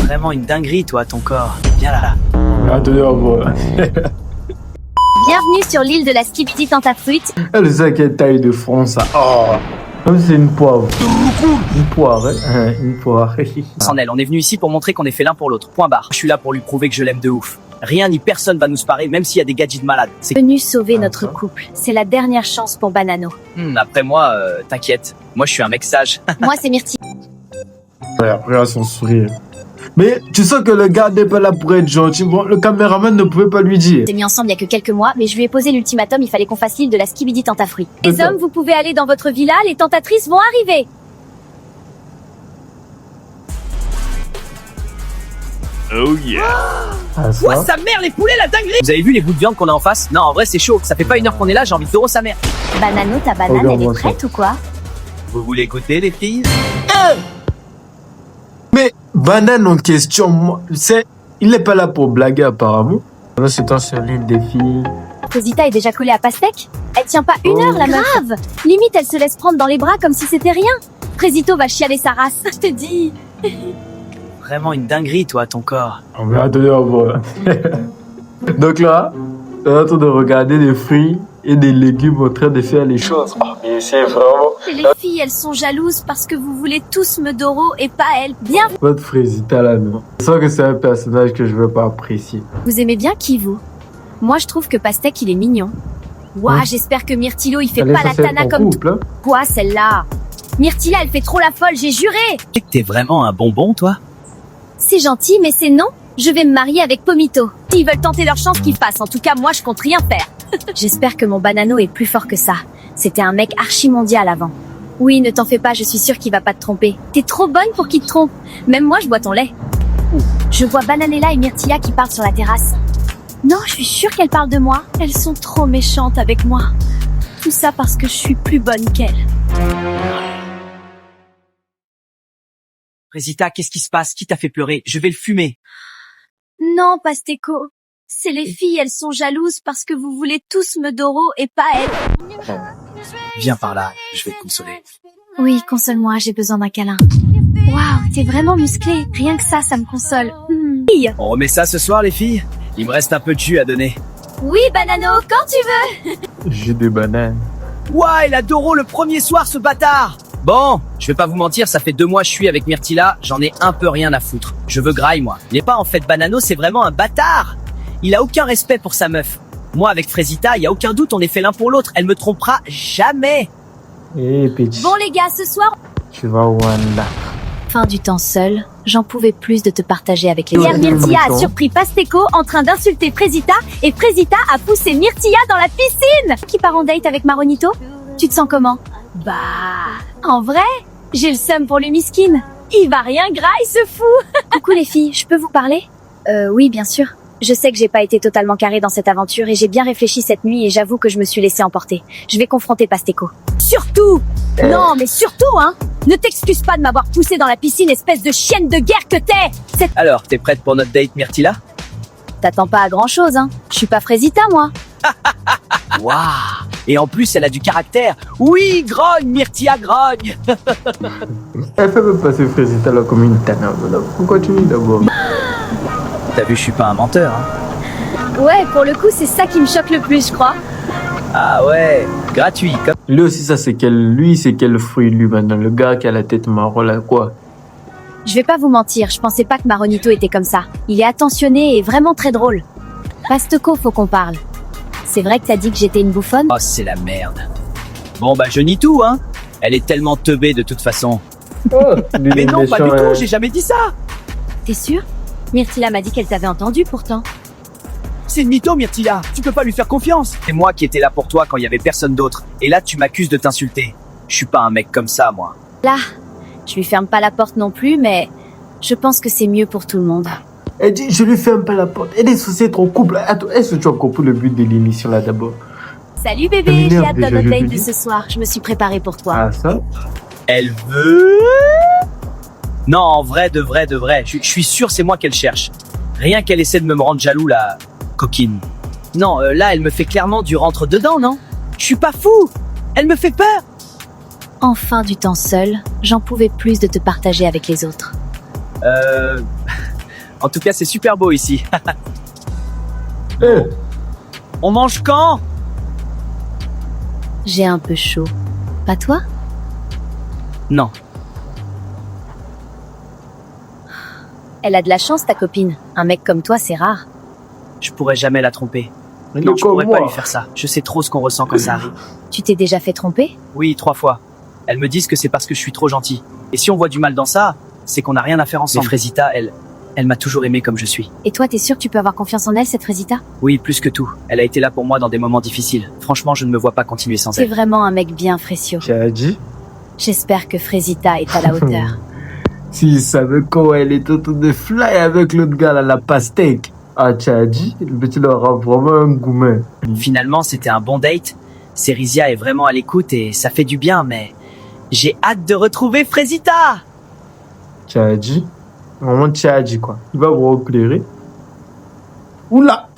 Vraiment une dinguerie, toi, ton corps. Viens là. Attendez, on voit. Bienvenue sur l'île de la Skibidi Tentafruit. Elle sait quelle taille de front ça. Oh. Comme c'est une poivre. Une poire, hein. Une poire. Sans elle, on est venu ici pour montrer qu'on est fait l'un pour l'autre. Point barre. Je suis là pour lui prouver que je l'aime de ouf. Rien ni personne va nous séparer, même s'il y a des gadgets malades. C'est Venu sauver notre couple. C'est la dernière chance pour Banano. Après moi, t'inquiète. Moi, je suis un mec sage. Moi, c'est Myrtille. Ouais, regarde son sourire. Mais tu sens que le gars n'est pas là pour être gentil. Bon, le caméraman ne pouvait pas lui dire. On s'est mis ensemble il y a que quelques mois, mais je lui ai posé l'ultimatum, il fallait qu'on fasse l'île de la Skibidi Tentafruit. Les hommes, vous pouvez aller dans votre villa, les tentatrices vont arriver. Oh yeah. Ah, ça. Quoi, sa mère, les poulets, la dinguerie! Vous avez vu les bouts de viande qu'on a en face? Non, en vrai, c'est chaud. Ça fait pas une heure qu'on est là, j'ai envie de taureau sa mère. Banano, ta banane, elle Regarde-moi est prête ou quoi? Vous voulez goûter, les filles? Mais banane en question, moi, il n'est pas là pour blaguer apparemment. Là, c'est toi sur l'île des filles. Rosita est déjà collée à Pastèque. Elle tient pas une heure, la meuf. Grave. Limite, elle se laisse prendre dans les bras comme si c'était rien. Présito va chialer sa race, je te dis. Vraiment une dinguerie, toi, ton corps. On va attendre, on voit. Donc là, on est en train de regarder des fruits et des légumes en train de faire les choses. Oh, mais c'est vraiment... Et les filles, elles sont jalouses parce que vous voulez tous me Doro et pas elle. Bien. Votre Frésita là, non. Je sens que c'est un personnage que je veux pas apprécier. Vous aimez bien qui, vous? Moi, je trouve que Pastèque, il est mignon. Ouah, j'espère que Myrtilo, il fait Elle est pas la censée être tana en comme couple, hein. quoi, celle-là. Myrtilla, elle fait trop la folle, j'ai juré. Tu sais que t'es vraiment un bonbon, toi? C'est gentil, mais c'est non. Je vais me marier avec Pomito. S'ils veulent tenter leur chance, qu'ils fassent. En tout cas, moi, je compte rien faire. J'espère que mon banano est plus fort que ça. C'était un mec archi-mondial avant. Oui, ne t'en fais pas, je suis sûre qu'il va pas te tromper. T'es trop bonne pour qu'il te trompe. Même moi, je bois ton lait. Je vois Bananella et Myrtilla qui parlent sur la terrasse. Non, je suis sûre qu'elles parlent de moi. Elles sont trop méchantes avec moi. Tout ça parce que je suis plus bonne qu'elles. Résita, qu'est-ce qui se passe? Qui t'a fait pleurer? Je vais le fumer. Non, Pasteco. C'est les filles, elles sont jalouses parce que vous voulez tous me Doro et pas elles. Viens par là, je vais te consoler. Oui, console-moi, j'ai besoin d'un câlin. Waouh, t'es vraiment musclé. Rien que ça me console. On remet ça ce soir, les filles? Il me reste un peu de jus à donner. Oui, Banano, quand tu veux. J'ai des bananes. Ouah, il a Doro le premier soir, ce bâtard! Bon, je vais pas vous mentir, ça fait 2 mois que je suis avec Myrtilla, j'en ai un peu rien à foutre. Je veux graille, moi. Il n'est pas en fait Banano, c'est vraiment un bâtard! Il a aucun respect pour sa meuf. Moi, avec Frésita, il y a aucun doute, on est fait l'un pour l'autre. Elle me trompera jamais! Eh, petit. Bon, les gars, ce soir... Tu vas au Wanda. Fin du temps seul, j'en pouvais plus de te partager avec les autres. Hier, Myrtilla a surpris Pasteco en train d'insulter Frésita et Frésita a poussé Myrtilla dans la piscine. Qui part en date avec Maronito? Tu te sens comment? Bah, en vrai, j'ai le seum pour le miskin. Il va rien gras, il se fout. Coucou les filles, je peux vous parler? Oui, bien sûr. Je sais que j'ai pas été totalement carrée dans cette aventure et j'ai bien réfléchi cette nuit et j'avoue que je me suis laissée emporter. Je vais confronter Pasteco. Surtout! Non, mais surtout, hein! Ne t'excuse pas de m'avoir poussé dans la piscine, espèce de chienne de guerre que t'es! Alors, t'es prête pour notre date, Myrtilla? T'attends pas à grand chose, hein. Je suis pas Frésita, moi. Waouh! Et en plus, elle a du caractère. Oui, grogne, Myrtilla, grogne! Elle fait me passer Frésita là comme une tana. On continue d'abord. T'as vu, je suis pas un menteur, hein? Ouais, pour le coup, c'est ça qui me choque le plus, je crois. Ah ouais, gratuit, comme... Lui aussi, ça c'est quel fruit lui maintenant? Le gars qui a la tête marron là, quoi? Je vais pas vous mentir, je pensais pas que Maronito était comme ça. Il est attentionné et vraiment très drôle. Pasteco, faut qu'on parle. C'est vrai que t'as dit que j'étais une bouffonne? Oh, c'est la merde. Bon, bah, je nie tout, hein. Elle est tellement teubée de toute façon. Oh, Mais non, pas du tout, j'ai jamais dit ça. T'es sûr? Myrtilla m'a dit qu'elle t'avait entendu pourtant. C'est une mytho, Myrtilla. Tu peux pas lui faire confiance. C'est moi qui étais là pour toi quand il y avait personne d'autre. Et là, tu m'accuses de t'insulter. Je suis pas un mec comme ça, moi. Là, je lui ferme pas la porte non plus, mais je pense que c'est mieux pour tout le monde. Elle dit, je lui ferme pas la porte. Elle est censée être en couple. Attends, est-ce que tu as compris le but de l'émission là d'abord? Salut bébé, j'ai hâte de notre date de ce soir. Je me suis préparée pour toi. Ah, ça? Elle veut... Non, en vrai, de vrai. Je suis sûr c'est moi qu'elle cherche. Rien qu'elle essaie de me rendre jaloux, la coquine. Non, là, elle me fait clairement du rentre-dedans, non? Je suis pas fou. Elle me fait peur. Enfin du temps seul, j'en pouvais plus de te partager avec les autres. En tout cas, c'est super beau ici. Eh, On mange quand? J'ai un peu chaud. Pas toi? Non. Elle a de la chance, ta copine. Un mec comme toi, c'est rare. Je pourrais jamais la tromper. il Non, est je comme pourrais moi. pas lui faire ça. Je sais trop ce qu'on ressent quand ça arrive. Tu t'es déjà fait tromper? Oui, 3 fois. Elles me disent que c'est parce que je suis trop gentil. Et si on voit du mal dans ça, c'est qu'on n'a rien à faire ensemble. Mais Frésita, elle m'a toujours aimé comme je suis. Et toi, t'es sûr que tu peux avoir confiance en elle, cette Frésita? Oui, plus que tout. Elle a été là pour moi dans des moments difficiles. Franchement, je ne me vois pas continuer sans T'es elle. vraiment un mec bien, Frécio. Tu as dit? J'espère que Frésita est à la hauteur. S'il savait comment elle est en train de fly avec l'autre gars là, la pastèque. Ah, tu as dit? Le petit leur a vraiment un gourmet. Finalement, c'était un bon date. Cerizia est vraiment à l'écoute et ça fait du bien, mais j'ai hâte de retrouver Frésita. Tu as dit? Vraiment, tu as dit quoi? Il va vous éclairer. Oula!